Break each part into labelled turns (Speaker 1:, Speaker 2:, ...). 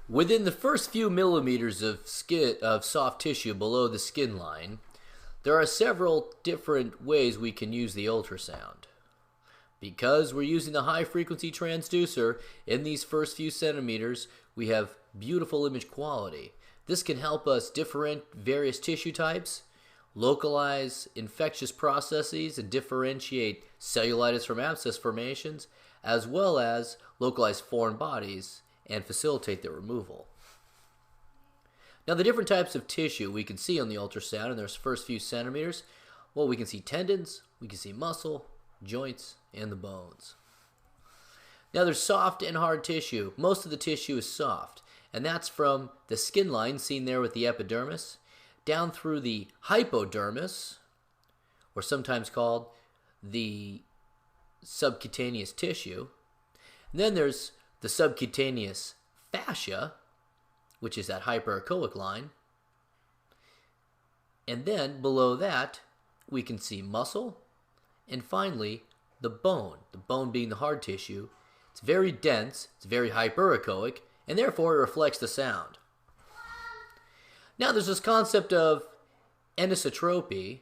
Speaker 1: Within the first few millimeters of soft tissue below the skin line, there are several different ways we can use the ultrasound. Because we're using the high frequency transducer in these first few centimeters, we have beautiful image quality. This can help us differentiate various tissue types, localize infectious processes, and differentiate cellulitis from abscess formations, as well as localize foreign bodies and facilitate their removal. Now, the different types of tissue we can see on the ultrasound in those first few centimeters, well, we can see tendons, we can see muscle, joints, and the bones. Now, there's soft and hard tissue. Most of the tissue is soft, and that's from the skin line seen there with the epidermis, down through the hypodermis, or sometimes called the subcutaneous tissue. And then there's the subcutaneous fascia, which is that hyperechoic line. And then below that, we can see muscle, and finally, the bone being the hard tissue. It's very dense, it's very hyperechoic, and therefore it reflects the sound. Now there's this concept of anisotropy,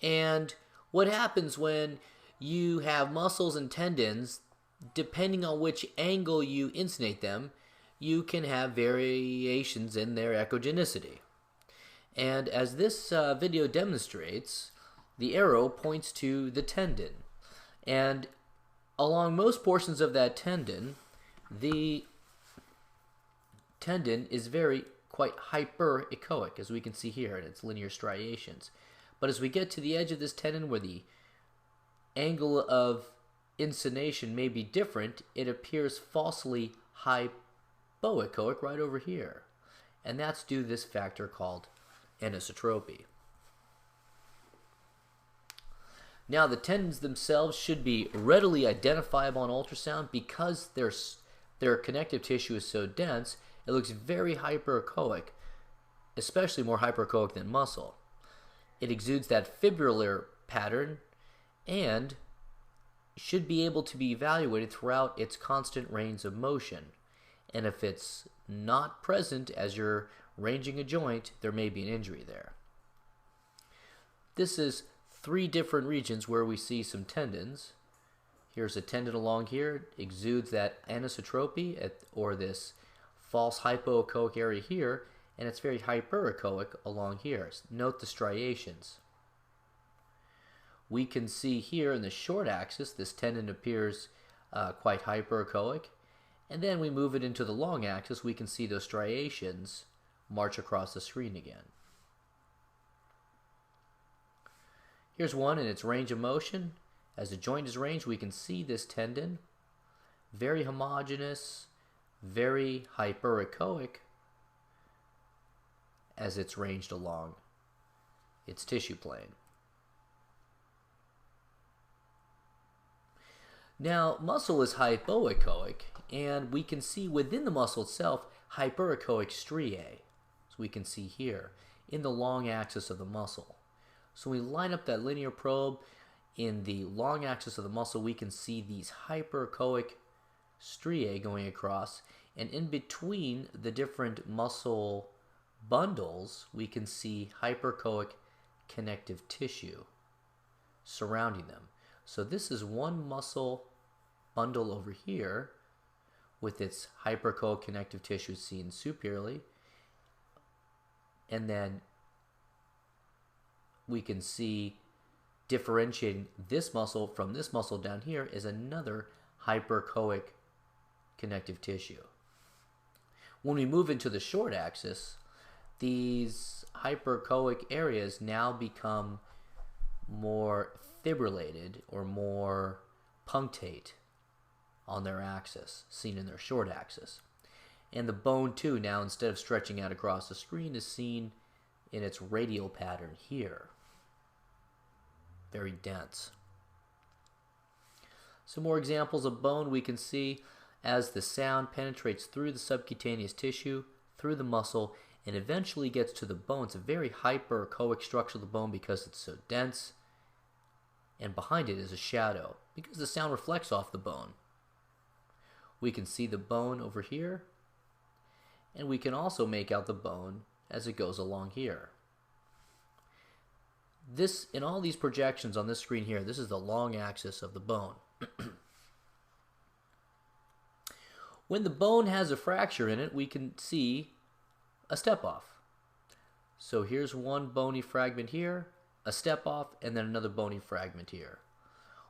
Speaker 1: and what happens when you have muscles and tendons, depending on which angle you insonate them, you can have variations in their echogenicity. And as this video demonstrates, the arrow points to the tendon. And along most portions of that tendon, the tendon is quite hyperechoic, as we can see here in its linear striations. But as we get to the edge of this tendon where the angle of insonation may be different, it appears falsely hypoechoic right over here. And that's due to this factor called anisotropy. Now, the tendons themselves should be readily identifiable on ultrasound because their connective tissue is so dense. It looks very hyperechoic, especially more hyperechoic than muscle. It exudes that fibrillar pattern and should be able to be evaluated throughout its constant range of motion. And if it's not present as you're ranging a joint, there may be an injury there. This is 3 different regions where we see some tendons. Here's a tendon along here, it exudes that anisotropy or this false hypoechoic area here, and it's very hyperechoic along here. Note the striations. We can see here in the short axis, this tendon appears quite hyperechoic, and then we move it into the long axis, we can see those striations march across the screen again. Here's one in its range of motion. As the joint is ranged, we can see this tendon, very homogeneous, very hyperechoic as it's ranged along its tissue plane. Now, muscle is hypoechoic, and we can see within the muscle itself hyperechoic striae, as we can see here, in the long axis of the muscle. So when we line up that linear probe in the long axis of the muscle, we can see these hyperechoic striae going across, and in between the different muscle bundles, we can see hyperechoic connective tissue surrounding them. So this is one muscle bundle over here with its hyperechoic connective tissue seen superiorly, and then we can see differentiating this muscle from this muscle down here is another hyperechoic connective tissue. When we move into the short axis, these hyperechoic areas now become more fibrillated or more punctate on their axis, seen in their short axis. And the bone too, now instead of stretching out across the screen, is seen in its radial pattern here. Very dense. Some more examples of bone we can see as the sound penetrates through the subcutaneous tissue, through the muscle, and eventually gets to the bone. It's a very hyperechoic structure of the bone because it's so dense, and behind it is a shadow because the sound reflects off the bone. We can see the bone over here, and we can also make out the bone as it goes along here. This, in all these projections on this screen here, this is the long axis of the bone. When the bone has a fracture in it, we can see a step-off. So here's one bony fragment here, a step-off, and then another bony fragment here.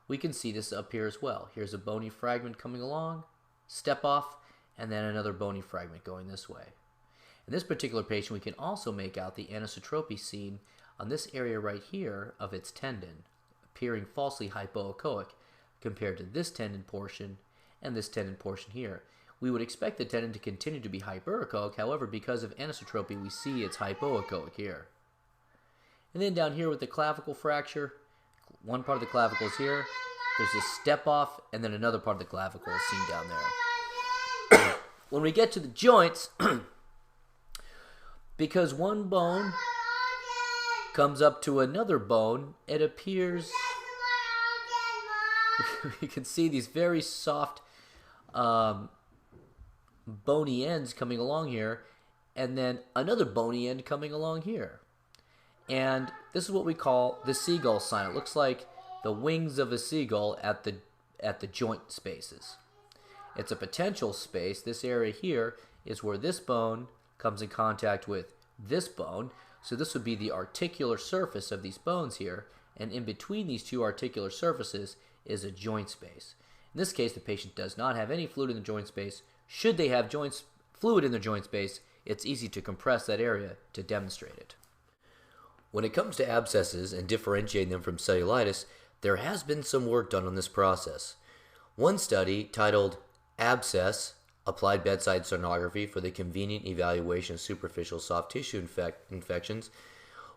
Speaker 1: We can see this up here as well. Here's a bony fragment coming along, step-off, and then another bony fragment going this way. In this particular patient, we can also make out the anisotropy seen on this area right here of its tendon, appearing falsely hypoechoic compared to this tendon portion and this tendon portion here. We would expect the tendon to continue to be hyperechoic, however, because of anisotropy, we see it's hypoechoic here. And then down here with the clavicle fracture, one part of the clavicle is here, there's a step off, and then another part of the clavicle is seen down there. When we get to the joints, because one bone comes up to another bone, it appears you can see these very soft bony ends coming along here, and then another bony end coming along here. And this is what we call the seagull sign. It looks like the wings of a seagull at the joint spaces. It's a potential space. This area here is where this bone comes in contact with this bone. So this would be the articular surface of these bones here, and in between these two articular surfaces is a joint space. In this case, the patient does not have any fluid in the joint space. Should they have fluid in the joint space, it's easy to compress that area to demonstrate it. When it comes to abscesses and differentiating them from cellulitis, there has been some work done on this process. One study titled Abscess, Applied Bedside Sonography for the Convenient Evaluation of Superficial Soft Tissue Infections,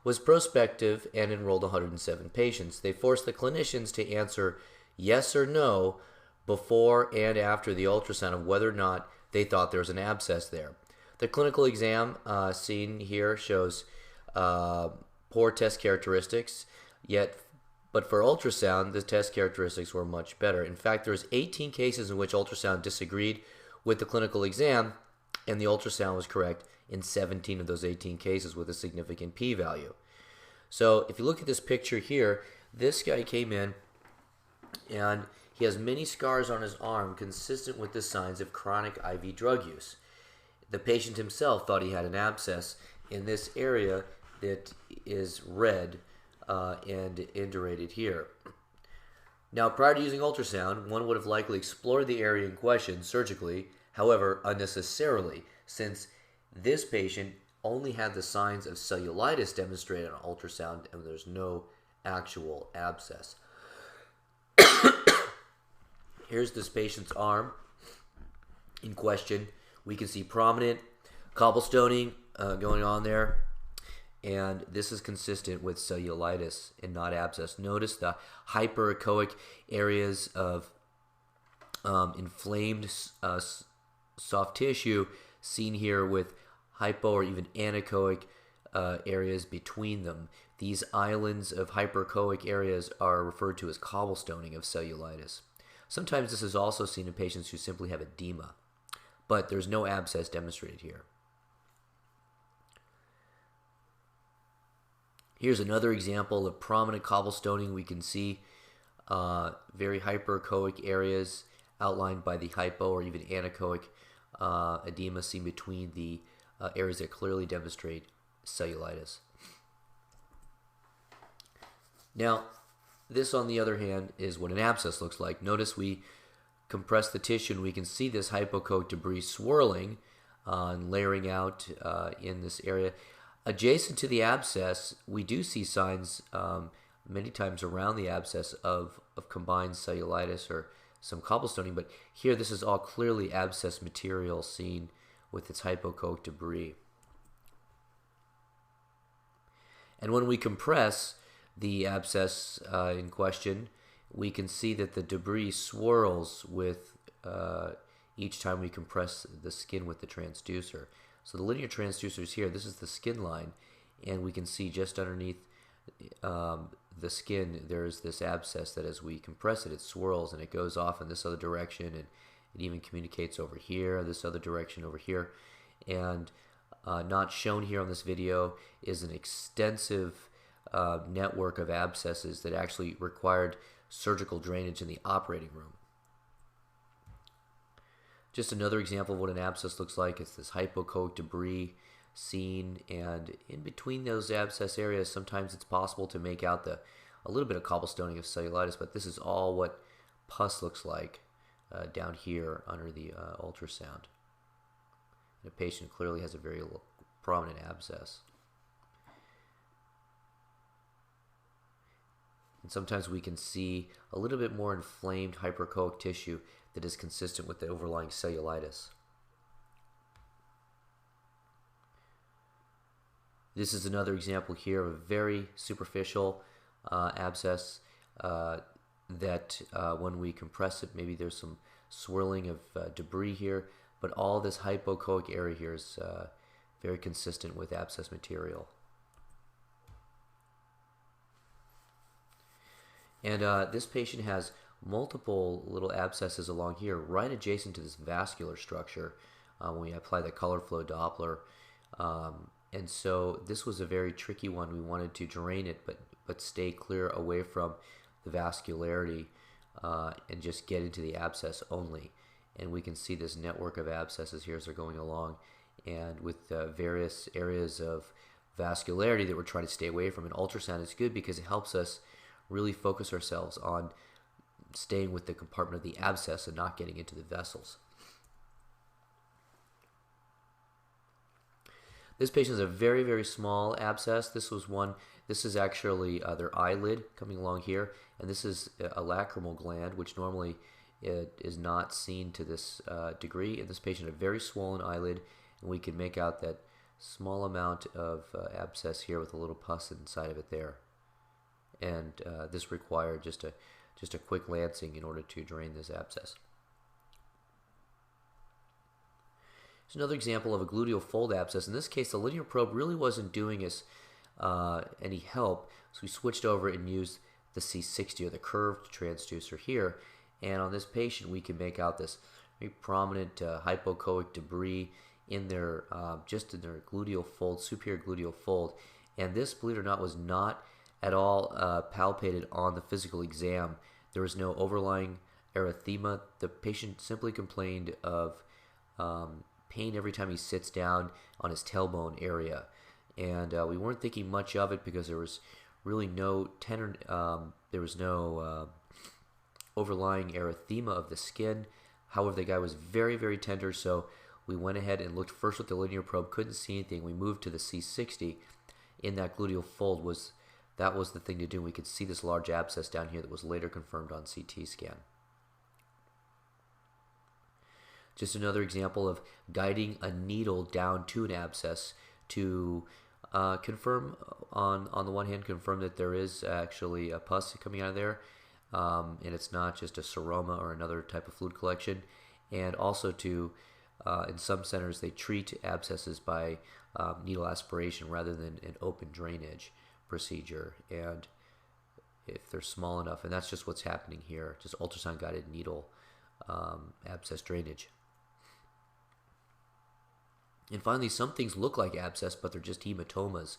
Speaker 1: was prospective and enrolled 107 patients. They forced the clinicians to answer yes or no before and after the ultrasound of whether or not they thought there was an abscess there. The clinical exam seen here shows poor test characteristics, but for ultrasound, the test characteristics were much better. In fact, there was 18 cases in which ultrasound disagreed with the clinical exam, and the ultrasound was correct in 17 of those 18 cases with a significant p-value. So if you look at this picture here, this guy came in and he has many scars on his arm consistent with the signs of chronic IV drug use. The patient himself thought he had an abscess in this area that is red and indurated here. Now, prior to using ultrasound, one would have likely explored the area in question surgically, however, unnecessarily, since this patient only had the signs of cellulitis demonstrated on ultrasound and there's no actual abscess. Here's this patient's arm in question. We can see prominent cobblestoning going on there, and this is consistent with cellulitis and not abscess. Notice the hyperechoic areas of inflamed soft tissue seen here with hypo or even anechoic areas between them. These islands of hyperechoic areas are referred to as cobblestoning of cellulitis. Sometimes this is also seen in patients who simply have edema, but there's no abscess demonstrated here. Here's another example of prominent cobblestoning. We can see very hyperechoic areas outlined by the hypo or even anechoic edema seen between the areas that clearly demonstrate cellulitis. Now, this, on the other hand, is what an abscess looks like. Notice we compress the tissue and we can see this hypoechoic debris swirling and layering out in this area. Adjacent to the abscess, we do see signs many times around the abscess of combined cellulitis or some cobblestoning, but here this is all clearly abscess material seen with its hypoechoic debris. And when we compress the abscess in question, we can see that the debris swirls with each time we compress the skin with the transducer. So the linear transducer is here. This is the skin line, and we can see just underneath the skin there is this abscess that as we compress it, it swirls and it goes off in this other direction, and it even communicates over here, this other direction over here. And not shown here on this video is an extensive network of abscesses that actually required surgical drainage in the operating room. Just another example of what an abscess looks like. It's this hypoechoic debris seen, and in between those abscess areas, sometimes it's possible to make out a little bit of cobblestoning of cellulitis, but this is all what pus looks like down here under the ultrasound. The patient clearly has a very prominent abscess. And sometimes we can see a little bit more inflamed hyperechoic tissue that is consistent with the overlying cellulitis. This is another example here of a very superficial abscess that when we compress it, maybe there's some swirling of debris here, but all this hypoechoic area here is very consistent with abscess material. And this patient has multiple little abscesses along here, right adjacent to this vascular structure when we apply the color flow Doppler. And so this was a very tricky one. We wanted to drain it, but stay clear away from the vascularity and just get into the abscess only. And we can see this network of abscesses here as they're going along, and with various areas of vascularity that we're trying to stay away from. And ultrasound is good because it helps us really focus ourselves on staying with the compartment of the abscess and not getting into the vessels. This patient has a very, very small abscess. This is actually their eyelid coming along here, and this is a lacrimal gland, which normally is not seen to this degree. And this patient had a very swollen eyelid, and we can make out that small amount of abscess here with a little pus inside of it there. And this required just a quick lancing in order to drain this abscess. Here's another example of a gluteal fold abscess. In this case, the linear probe really wasn't doing us any help, so we switched over and used the C60, or the curved transducer here. And on this patient, we can make out this very prominent hypoechoic debris in their just in their gluteal fold, superior gluteal fold. And this, believe it or not, was not at all palpated on the physical exam. There was no overlying erythema. The patient simply complained of pain every time he sits down on his tailbone area, and we weren't thinking much of it because there was really no tender, there was no overlying erythema of the skin. However, the guy was very, very tender, so we went ahead and looked first with the linear probe. Couldn't see anything. We moved to the C60 in that gluteal fold. That was the thing to do. We could see this large abscess down here that was later confirmed on CT scan. Just another example of guiding a needle down to an abscess to confirm, on the one hand, confirm that there is actually a pus coming out of there, and it's not just a seroma or another type of fluid collection, and also to, in some centers, they treat abscesses by needle aspiration rather than an open drainage procedure, and if they're small enough, and that's just what's happening here, just ultrasound guided needle abscess drainage. And finally, some things look like abscess, but they're just hematomas.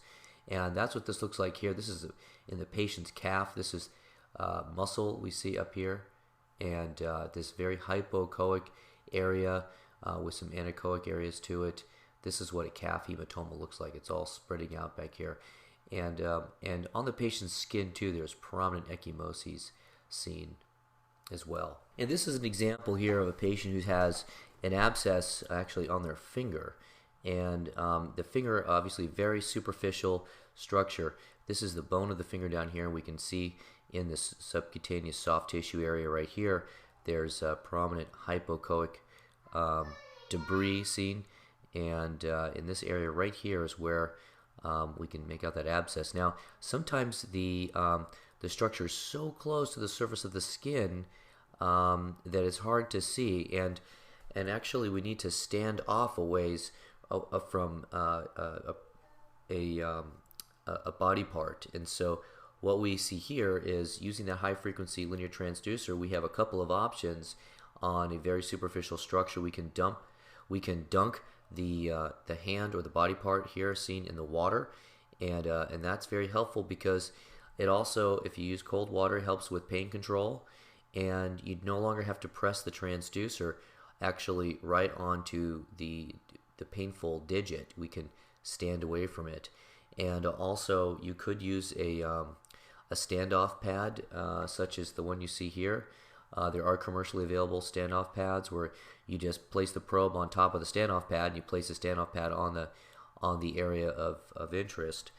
Speaker 1: And that's what this looks like here. This is in the patient's calf. This is muscle we see up here. And this very hypoechoic area with some anechoic areas to it. This is what a calf hematoma looks like. It's all spreading out back here. And on the patient's skin, too, there's prominent ecchymoses seen as well. And this is an example here of a patient who has an abscess actually on their finger. And the finger, obviously very superficial structure. This is the bone of the finger down here, and we can see in this subcutaneous soft tissue area right here, there's a prominent hypoechoic debris seen. And in this area right here is where we can make out that abscess. Now, sometimes the structure is so close to the surface of the skin that it's hard to see, and actually we need to stand off a ways from a body part. And so what we see here is, using that high frequency linear transducer, we have a couple of options on a very superficial structure. We can dunk
Speaker 2: the hand or the body part here seen in the water, and that's very helpful because it also, if you use cold water, helps with pain control, and you no longer have to press the transducer actually right onto the painful digit. We can stand away from it, and also you could use a standoff pad such as the one you see here. There are commercially available standoff pads where you just place the probe on top of the standoff pad and you place the standoff pad on the area of interest,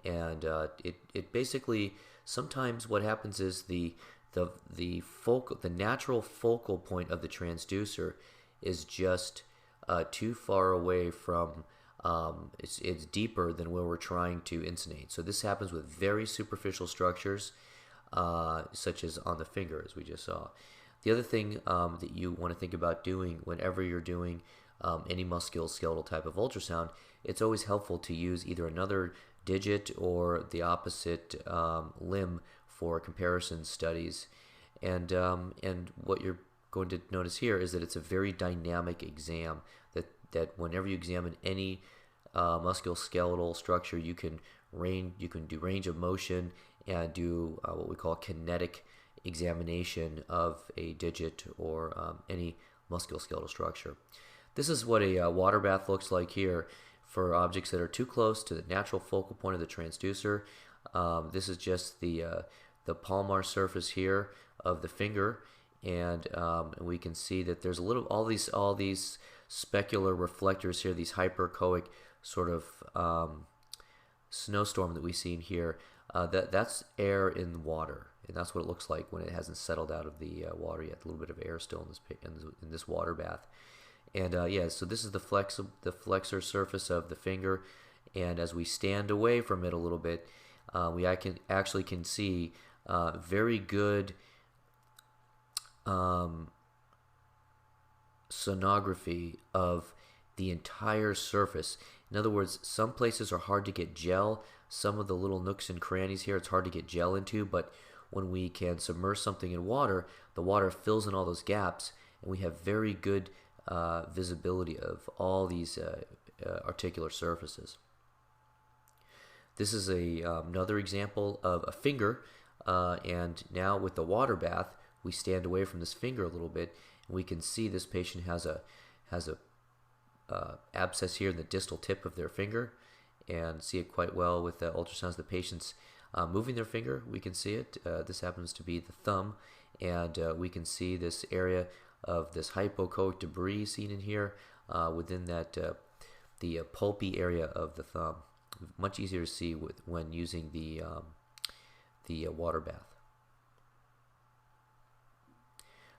Speaker 2: and it basically, sometimes what happens is the natural focal point of the transducer is just too far away from it's deeper than where we're trying to insunnate. So this happens with very superficial structures, such as on the finger, as we just saw. The other thing that you want to think about doing whenever you're doing any musculoskeletal type of ultrasound, it's always helpful to use either another digit or the opposite limb for comparison studies. And what you're going to notice here is that it's a very dynamic exam. That whenever you examine any musculoskeletal structure, you can do range of motion and do what we call kinetic examination of a digit or any musculoskeletal structure. This is what a water bath looks like here for objects that are too close to the natural focal point of the transducer. This is just the palmar surface here of the finger, and we can see that there's all these specular reflectors here, these hyperechoic sort of snowstorm that we see in here. That's air in the water, and that's what it looks like when it hasn't settled out of the water yet. A little bit of air still in this water bath. And yeah, so this is the flexor surface of the finger, and as we stand away from it a little bit, we can see very good sonography of the entire surface. In other words, some places are hard to get gel. Some of the little nooks and crannies here, it's hard to get gel into, but when we can submerge something in water, the water fills in all those gaps, and we have very good visibility of all these articular surfaces. This is another example of a finger, and now with the water bath, we stand away from this finger a little bit, and we can see this patient has a abscess here in the distal tip of their finger, and see it quite well with the ultrasounds. The patient's moving their finger, we can see it. This happens to be the thumb, and we can see this area of this hypoechoic debris seen in here within that the pulpy area of the thumb. Much easier to see when using the water bath.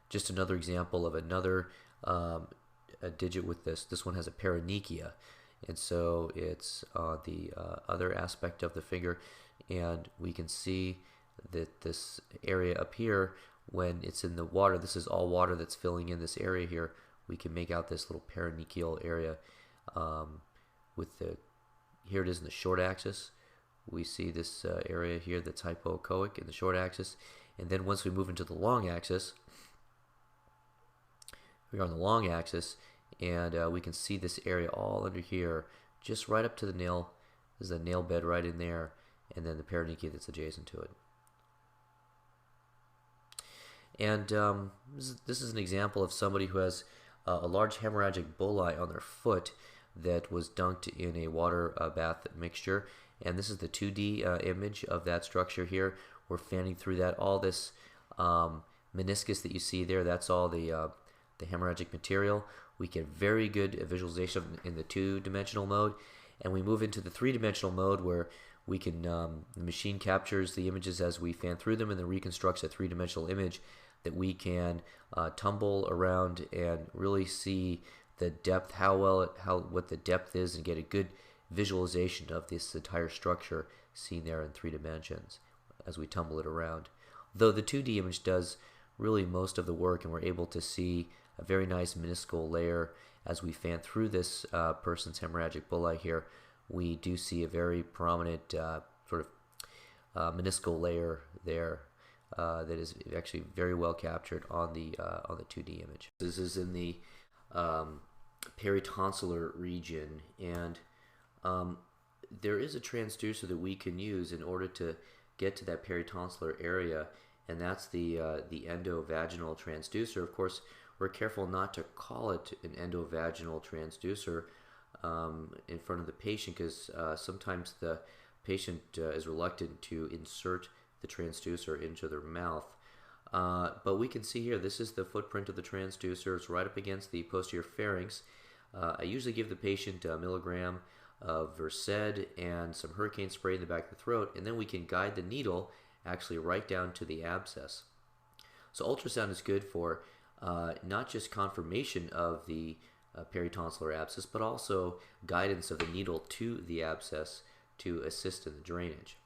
Speaker 2: Just another example of another a digit with this. This one has a paronychia, and so it's the other aspect of the finger, and we can see that this area up here, when it's in the water, this is all water that's filling in this area here. We can make out this little paronychial area with the, here it is in the short axis. We see this area here that's hypoechoic in the short axis, and then once we move into the long axis, we are on the long axis, and we can see this area all under here, just right up to the nail. There's a nail bed right in there, and then the paronychia that's adjacent to it. And this is an example of somebody who has a large hemorrhagic bullae on their foot that was dunked in a water bath mixture. And this is the 2D image of that structure here. We're fanning through that. All this meniscus that you see there, that's all the hemorrhagic material. We get very good visualization in the two-dimensional mode. And we move into the three-dimensional mode where we can, the machine captures the images as we fan through them and then reconstructs a three-dimensional image that we can tumble around and really see the depth, what the depth is, and get a good visualization of this entire structure seen there in 3 dimensions as we tumble it around. Though the 2D image does really most of the work, and we're able to see a very nice meniscal layer as we fan through this person's hemorrhagic bullae here. We do see a very prominent sort of meniscal layer there that is actually very well captured on the 2D image. This is in the peritonsillar region, and um, there is a transducer that we can use in order to get to that peritonsillar area, and that's the endovaginal transducer. Of course, we're careful not to call it an endovaginal transducer in front of the patient, because sometimes the patient is reluctant to insert the transducer into their mouth. But we can see here, this is the footprint of the transducer. It's right up against the posterior pharynx. I usually give the patient a milligram of Versed and some hurricane spray in the back of the throat, and then we can guide the needle actually right down to the abscess. So ultrasound is good for not just confirmation of the peritonsillar abscess, but also guidance of the needle to the abscess to assist in the drainage.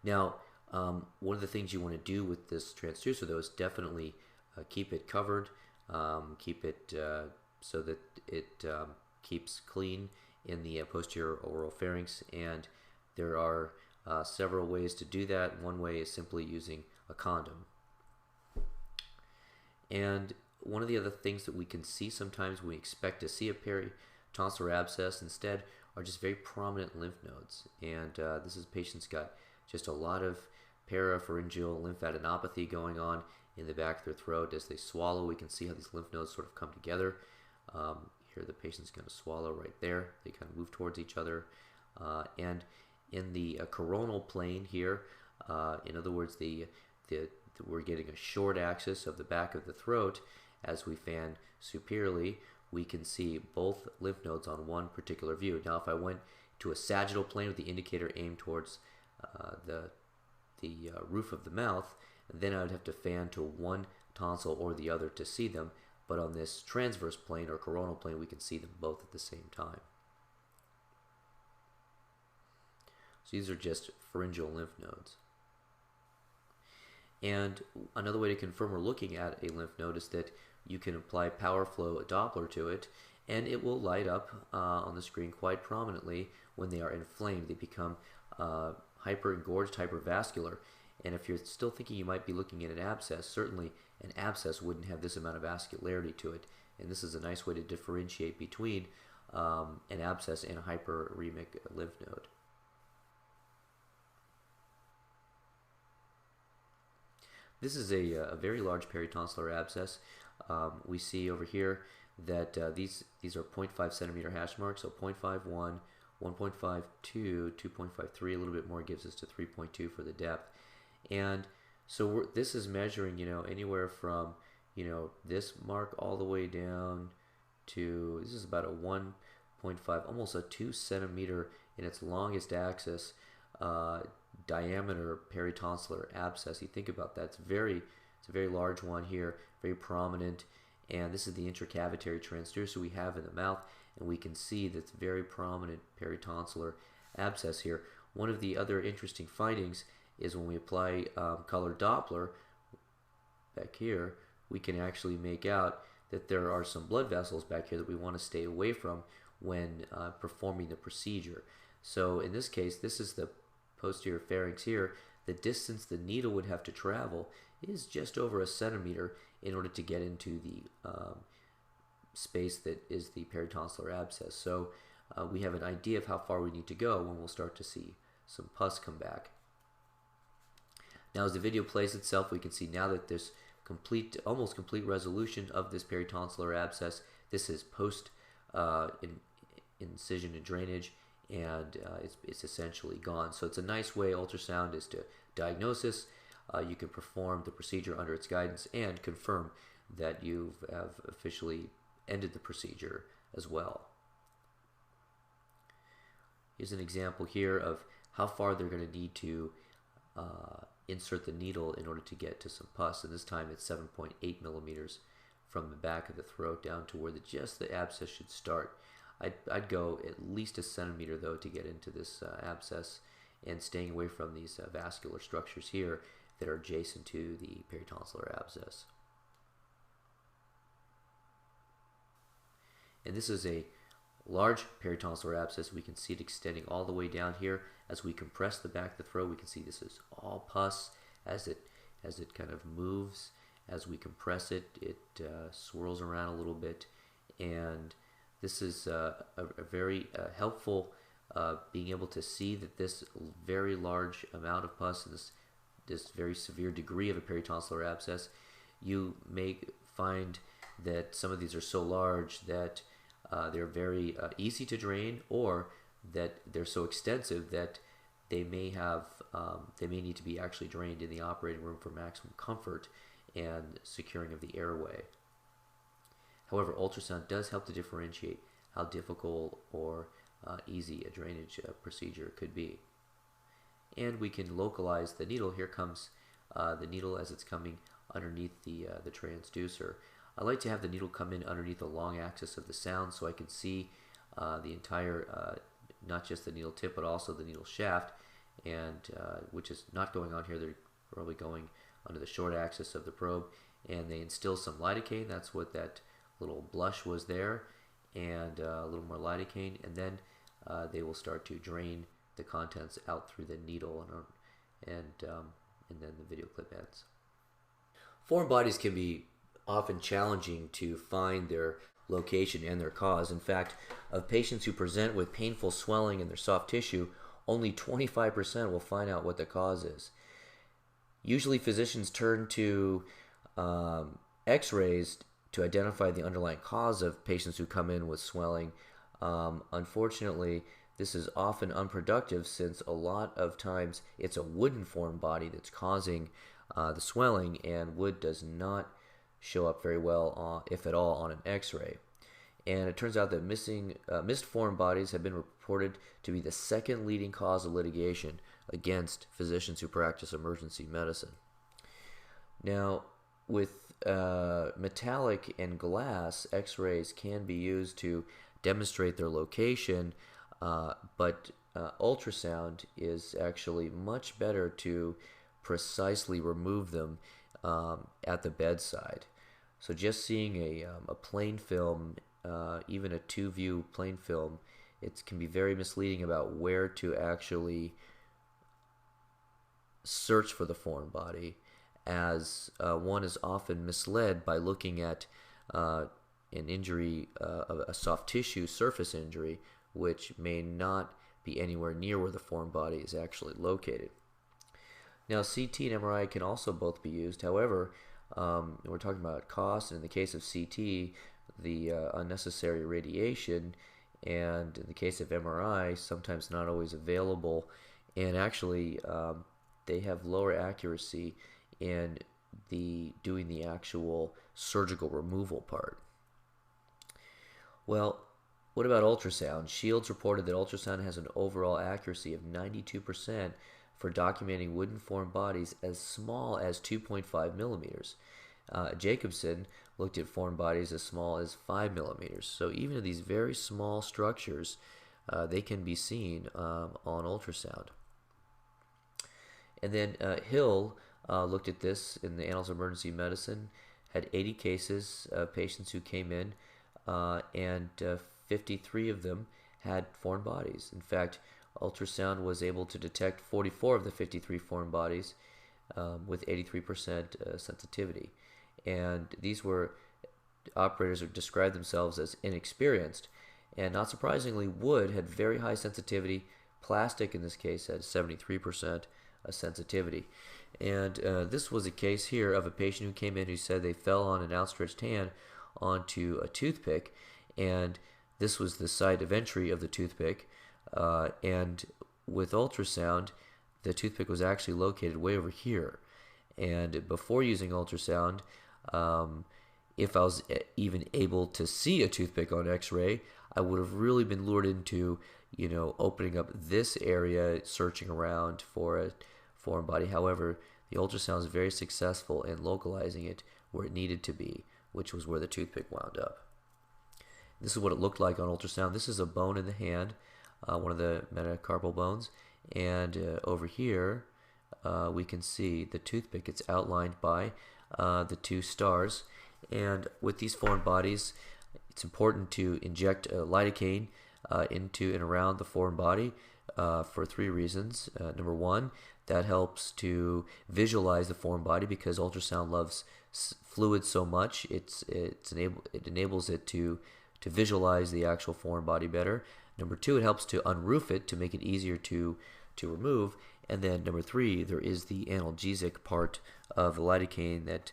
Speaker 2: Now, one of the things you want to do with this transducer, though, is definitely keep it covered, keep it so that it keeps clean in the posterior oral pharynx, and there are several ways to do that. One way is simply using a condom. And one of the other things that we can see sometimes when we expect to see a peritonsillar abscess instead are just very prominent lymph nodes. And this is patient's got just a lot of parapharyngeal lymphadenopathy going on in the back of their throat. As they swallow, we can see how these lymph nodes sort of come together. Here the patient's going to swallow right there. They kind of move towards each other. And in the coronal plane here, in other words, we're getting a short axis of the back of the throat. As we fan superiorly, we can see both lymph nodes on one particular view. Now, if I went to a sagittal plane with the indicator aimed towards the roof of the mouth, then I would have to fan to one tonsil or the other to see them. But on this transverse plane or coronal plane, we can see them both at the same time. So these are just pharyngeal lymph nodes. And another way to confirm we're looking at a lymph node is that you can apply power flow Doppler to it, and it will light up on the screen quite prominently when they are inflamed. They become hyper-engorged, hypervascular. And if you're still thinking you might be looking at an abscess, certainly an abscess wouldn't have this amount of vascularity to it. And this is a nice way to differentiate between an abscess and a hyperemic lymph node. This is a very large peritonsillar abscess. We see over here that these are 0.5 centimeter hash marks, so 0.51, 1.52, 2.53, a little bit more gives us to 3.2 for the depth. And so this is measuring, anywhere from, this mark all the way down to, this is about a 1.5, almost a 2 centimeter in its longest axis diameter peritonsillar abscess. You think about that, it's a very large one here, very prominent, and this is the intracavitary transducer we have in the mouth, and we can see that's very prominent peritonsillar abscess here. One of the other interesting findings is when we apply color Doppler back here, we can actually make out that there are some blood vessels back here that we want to stay away from when performing the procedure. So in this case, this is the posterior pharynx here. The distance the needle would have to travel is just over a centimeter in order to get into the space that is the peritonsillar abscess. So we have an idea of how far we need to go when we'll start to see some pus come back. Now, as the video plays itself, we can see now that there's almost complete resolution of this peritonsillar abscess. This is post incision and drainage, and it's essentially gone. So it's a nice way. Ultrasound is to diagnosis. You can perform the procedure under its guidance and confirm that you have officially ended the procedure as well. Here's an example here of how far they're going to need to insert the needle in order to get to some pus, and this time it's 7.8 millimeters from the back of the throat down to where just the abscess should start. I'd go at least a centimeter though to get into this abscess, and staying away from these vascular structures here that are adjacent to the peritonsillar abscess. And this is a large peritonsillar abscess. We can see it extending all the way down here. As we compress the back of the throat, we can see this is all pus. As it kind of moves, as we compress it, it swirls around a little bit, And this is a very helpful, being able to see that this very large amount of pus and this very severe degree of a peritonsillar abscess, you may find that some of these are so large that they're very easy to drain, or that they're so extensive that they may need to be actually drained in the operating room for maximum comfort and securing of the airway. However, ultrasound does help to differentiate how difficult or easy a drainage procedure could be. And we can localize the needle. Here comes the needle as it's coming underneath the transducer. I like to have the needle come in underneath the long axis of the sound so I can see the entire, not just the needle tip, but also the needle shaft, and which is not going on here. They're probably going under the short axis of the probe, and they instill some lidocaine. That's what that little blush was there, and a little more lidocaine, and then they will start to drain the contents out through the needle, and then the video clip ends. Foreign bodies can be often challenging to find their location and their cause. In fact, of patients who present with painful swelling in their soft tissue, only 25% will find out what the cause is. Usually physicians turn to x-rays to identify the underlying cause of patients who come in with swelling. Unfortunately, this is often unproductive, since a lot of times it's a wooden foreign body that's causing the swelling, and wood does not show up very well, if at all, on an x-ray. And it turns out that missed foreign bodies have been reported to be the second leading cause of litigation against physicians who practice emergency medicine. Now, with metallic and glass, x-rays can be used to demonstrate their location, but ultrasound is actually much better to precisely remove them at the bedside. So just seeing a plain film, even a 2-view plain film, it can be very misleading about where to actually search for the foreign body, as one is often misled by looking at an injury, a soft tissue surface injury, which may not be anywhere near where the foreign body is actually located. Now, CT and MRI can also both be used. However, we're talking about cost, and in the case of CT, the unnecessary radiation, and in the case of MRI, sometimes not always available, and actually they have lower accuracy in doing the actual surgical removal part. Well, what about ultrasound? Shields reported that ultrasound has an overall accuracy of 92% for documenting wooden foreign bodies as small as 2.5 millimeters. Jacobson looked at foreign bodies as small as 5 millimeters. So even in these very small structures, they can be seen on ultrasound. And then Hill looked at this in the Annals of Emergency Medicine, had 80 cases of patients who came in, and 53 of them had foreign bodies. In fact, ultrasound was able to detect 44 of the 53 foreign bodies with 83% sensitivity. And these were operators who described themselves as inexperienced. And not surprisingly, wood had very high sensitivity. Plastic, in this case, had 73% sensitivity. And this was a case here of a patient who came in who said they fell on an outstretched hand onto a toothpick, and this was the site of entry of the toothpick. And with ultrasound, the toothpick was actually located way over here. And before using ultrasound, if I was even able to see a toothpick on x-ray, I would have really been lured into, opening up this area, searching around for a foreign body. However, the ultrasound is very successful in localizing it where it needed to be, which was where the toothpick wound up. This is what it looked like on ultrasound. This is a bone in the hand, one of the metacarpal bones, and over here we can see the toothpick. It's outlined by the two stars, and with these foreign bodies, it's important to inject lidocaine into and around the foreign body for 3 reasons. Number one, that helps to visualize the foreign body, because ultrasound loves fluid so much, it enables it to visualize the actual foreign body better. Number two, it helps to unroof it to make it easier to remove. And then number three, there is the analgesic part of the lidocaine that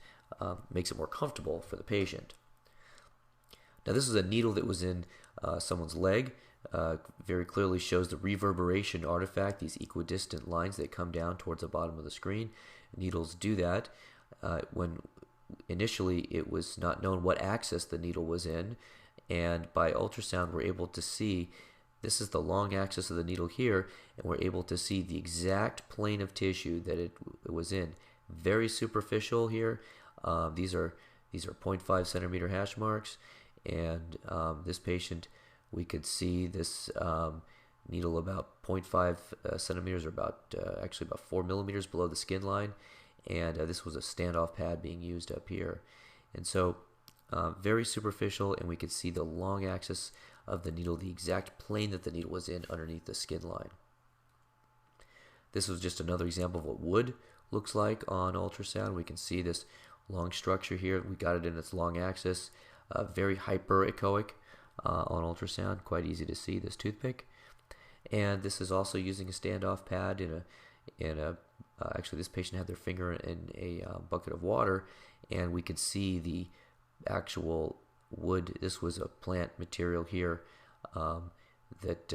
Speaker 2: makes it more comfortable for the patient. Now this is a needle that was in someone's leg. Very clearly shows the reverberation artifact, these equidistant lines that come down towards the bottom of the screen. Needles do that. When initially it was not known what axis the needle was in, and by ultrasound we're able to see this is the long axis of the needle here, and we're able to see the exact plane of tissue that it was in. Very superficial here. These are 0.5 centimeter hash marks, and this patient, we could see this needle about 0.5 centimeters, or actually about 4 millimeters below the skin line, and this was a standoff pad being used up here. And so very superficial, and we could see the long axis of the needle, the exact plane that the needle was in underneath the skin line. This was just another example of what wood looks like on ultrasound. We can see this long structure here. We got it in its long axis, very hyperechoic on ultrasound, quite easy to see this toothpick. And this is also using a standoff pad actually this patient had their finger in a bucket of water, and we could see the actual wood. This was a plant material here that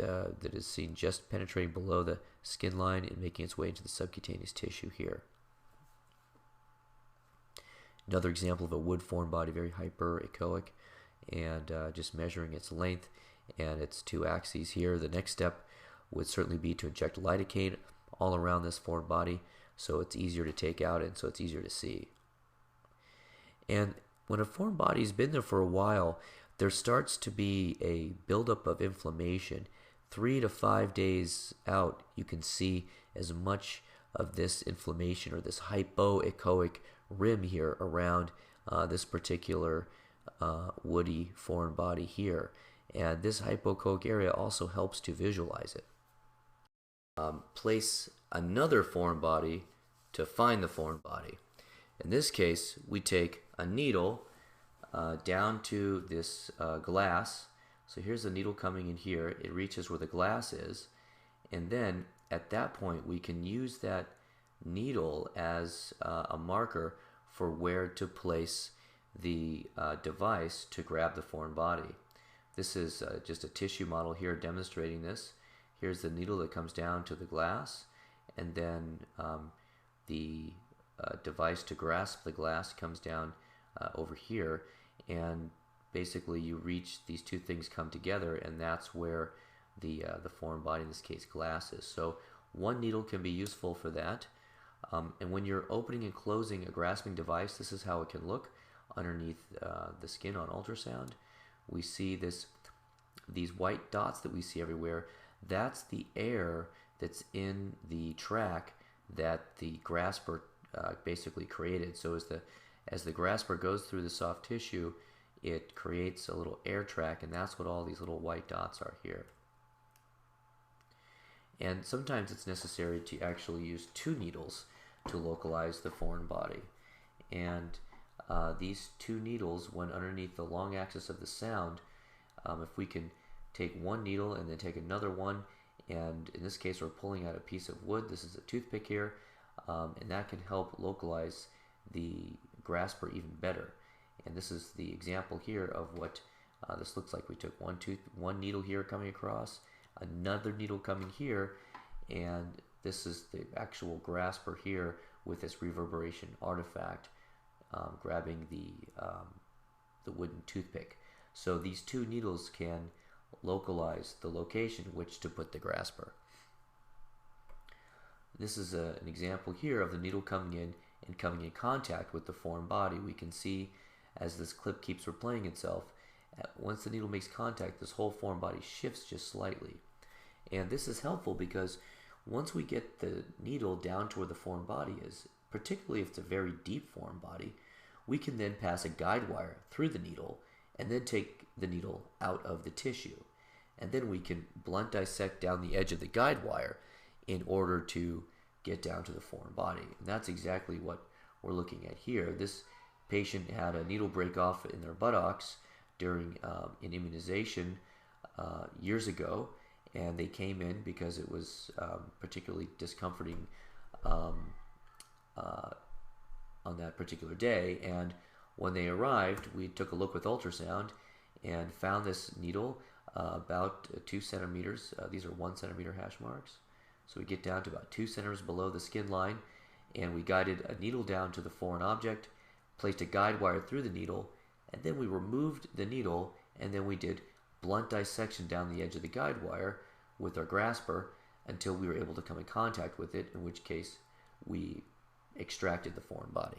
Speaker 2: is seen just penetrating below the skin line and making its way into the subcutaneous tissue here. Another example of a wood foreign body, very hyperechoic, and just measuring its length and its two axes here. The next step would certainly be to inject lidocaine all around this foreign body so it's easier to take out and so it's easier to see. And when a foreign body's been there for a while, there starts to be a buildup of inflammation. 3 to 5 days out, you can see as much of this inflammation or this hypoechoic rim here around this particular woody foreign body here. And this hypoechoic area also helps to visualize it. Place another foreign body to find the foreign body. In this case, we take a needle down to this glass. So here's the needle coming in here. It reaches where the glass is, and then at that point we can use that needle as a marker for where to place the device to grab the foreign body. This is just a tissue model here demonstrating this. Here's the needle that comes down to the glass, and then the device to grasp the glass comes down over here, and basically you reach, these two things come together, and that's where the foreign body, in this case glass, is. So one needle can be useful for that. And when you're opening and closing a grasping device, this is how it can look underneath the skin on ultrasound. We see these white dots that we see everywhere. That's the air that's in the track that the grasper basically created. So as the grasper goes through the soft tissue, it creates a little air track, and that's what all these little white dots are here. And sometimes it's necessary to actually use 2 needles to localize the foreign body. And these 2 needles, when underneath the long axis of the sound, if we can take one needle and then take another one, and in this case we're pulling out a piece of wood. This is a toothpick here, and that can help localize the grasper even better. And this is the example here of what this looks like. We took one needle here coming across, another needle coming here, and this is the actual grasper here with this reverberation artifact grabbing the wooden toothpick. So these 2 needles can localize the location in which to put the grasper. This is an example here of the needle coming in and coming in contact with the foreign body. We can see as this clip keeps replaying itself, once the needle makes contact, this whole foreign body shifts just slightly. And this is helpful because once we get the needle down to where the foreign body is, particularly if it's a very deep foreign body, we can then pass a guide wire through the needle and then take the needle out of the tissue. And then we can blunt dissect down the edge of the guide wire in order to get down to the foreign body. And that's exactly what we're looking at here. This patient had a needle break off in their buttocks during an immunization years ago, and they came in because it was particularly discomforting on that particular day. And when they arrived, we took a look with ultrasound and found this needle about 2 centimeters. These are 1 centimeter hash marks. So we get down to about 2 centimeters below the skin line, and we guided a needle down to the foreign object, placed a guide wire through the needle, and then we removed the needle, and then we did blunt dissection down the edge of the guide wire with our grasper until we were able to come in contact with it, in which case we extracted the foreign body.